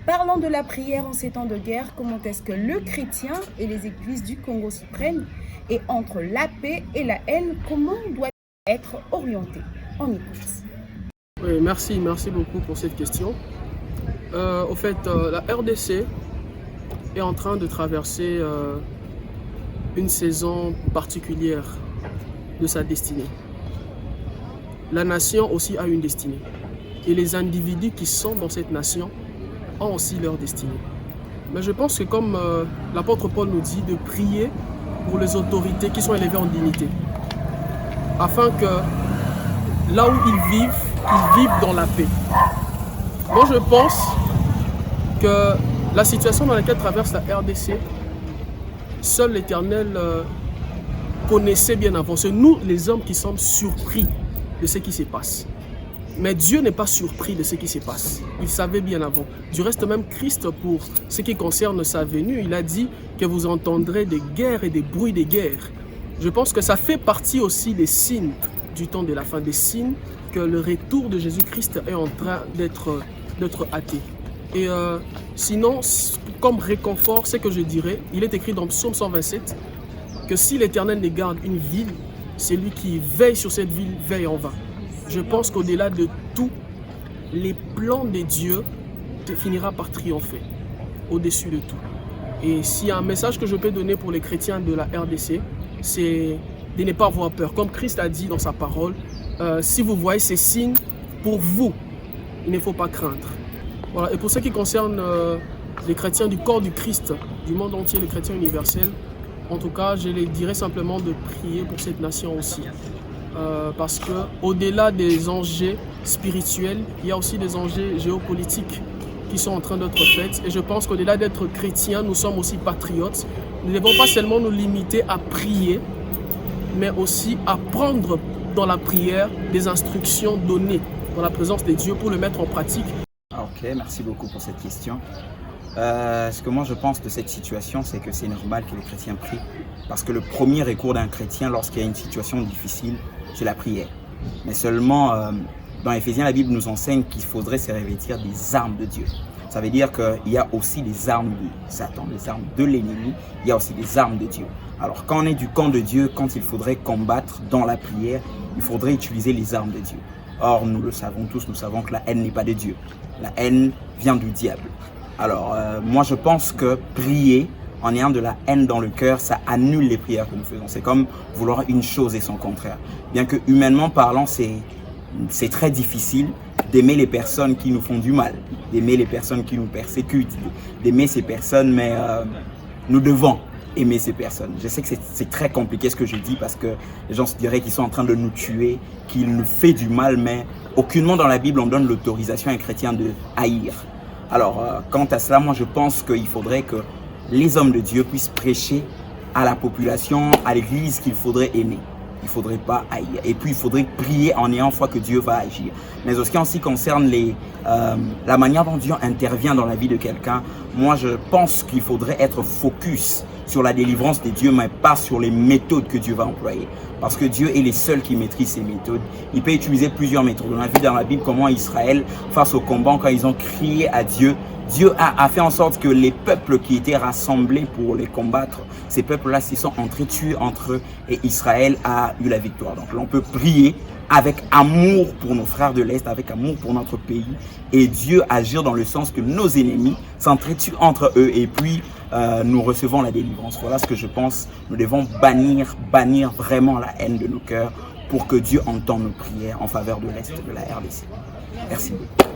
Parlant de la prière en ces temps de guerre, comment est-ce que le chrétien et les églises du Congo s'y prennent? Et entre la paix et la haine, comment doit-il être orienté? On écoute. Oui, merci beaucoup pour cette question. Au fait, la RDC est en train de traverser une saison particulière de sa destinée. La nation aussi a une destinée. Et les individus qui sont dans cette nation ont aussi leur destinée. Mais je pense que comme l'apôtre Paul nous dit, de prier pour les autorités qui sont élevées en dignité. Afin que là où ils vivent dans la paix. Moi je pense que la situation dans laquelle traverse la RDC, seul l'Éternel connaissait bien avant. C'est nous les hommes qui sommes surpris de ce qui se passe. Mais Dieu n'est pas surpris de ce qui se passe. Il savait bien avant. Du reste même, Christ, pour ce qui concerne sa venue, il a dit que vous entendrez des guerres et des bruits des guerres. Je pense que ça fait partie aussi des signes du temps de la fin, des signes que le retour de Jésus-Christ est en train d'être hâté. Et sinon, comme réconfort, ce que je dirais, il est écrit dans Psaume 127 que si l'Éternel ne garde une ville, c'est lui qui veille sur cette ville, veille en vain. Je pense qu'au-delà de tout, les plans de Dieu finira par triompher au-dessus de tout. Et s'il y a un message que je peux donner pour les chrétiens de la RDC, c'est de ne pas avoir peur. Comme Christ a dit dans sa parole, si vous voyez ces signes, pour vous, il ne faut pas craindre. Voilà. Et pour ce qui concerne les chrétiens du corps du Christ, du monde entier, les chrétiens universels, en tout cas, je les dirais simplement de prier pour cette nation aussi. Parce qu'au-delà des enjeux spirituels, il y a aussi des enjeux géopolitiques qui sont en train d'être faits. Et je pense qu'au-delà d'être chrétiens, nous sommes aussi patriotes. Nous ne devons pas seulement nous limiter à prier, mais aussi à prendre dans la prière des instructions données dans la présence de Dieu pour le mettre en pratique. Ok, merci beaucoup pour cette question. Ce que moi je pense de cette situation, c'est que c'est normal que les chrétiens prient. Parce que le premier recours d'un chrétien lorsqu'il y a une situation difficile, c'est la prière. Mais seulement, dans Éphésiens, la Bible nous enseigne qu'il faudrait se revêtir des armes de Dieu. Ça veut dire qu'il y a aussi les armes de Satan, les armes de l'ennemi, il y a aussi les armes de Dieu. Alors quand on est du camp de Dieu, quand il faudrait combattre dans la prière, il faudrait utiliser les armes de Dieu. Or, nous le savons tous, nous savons que la haine n'est pas de Dieu. La haine vient du diable. Alors, moi je pense que prier en ayant de la haine dans le cœur, ça annule les prières que nous faisons. C'est comme vouloir une chose et son contraire. Bien que humainement parlant, c'est très difficile d'aimer les personnes qui nous font du mal, d'aimer les personnes qui nous persécutent, d'aimer ces personnes, mais nous devons aimer ces personnes. Je sais que c'est très compliqué ce que je dis parce que les gens se diraient qu'ils sont en train de nous tuer, qu'ils nous font du mal, mais aucunement dans la Bible on donne l'autorisation à un chrétien de haïr. Alors, quant à cela, moi je pense qu'il faudrait que les hommes de Dieu puissent prêcher à la population, à l'église qu'il faudrait aimer. Il ne faudrait pas haïr. Et puis il faudrait prier en ayant foi que Dieu va agir. Mais aussi en ce qui concerne la manière dont Dieu intervient dans la vie de quelqu'un, moi je pense qu'il faudrait être focus sur la délivrance de Dieu, mais pas sur les méthodes que Dieu va employer. Parce que Dieu est le seul qui maîtrise ces méthodes. Il peut utiliser plusieurs méthodes. On a vu dans la Bible comment Israël, face au combat, quand ils ont crié à Dieu, Dieu a fait en sorte que les peuples qui étaient rassemblés pour les combattre, ces peuples-là s'y sont entretués entre eux et Israël a eu la victoire. Donc là, on peut prier avec amour pour nos frères de l'Est, avec amour pour notre pays, et Dieu agir dans le sens que nos ennemis s'entretuent entre eux et puis nous recevons la délivrance. Voilà ce que je pense. Nous devons bannir vraiment la haine de nos cœurs pour que Dieu entende nos prières en faveur de l'Est de la RDC. Merci beaucoup.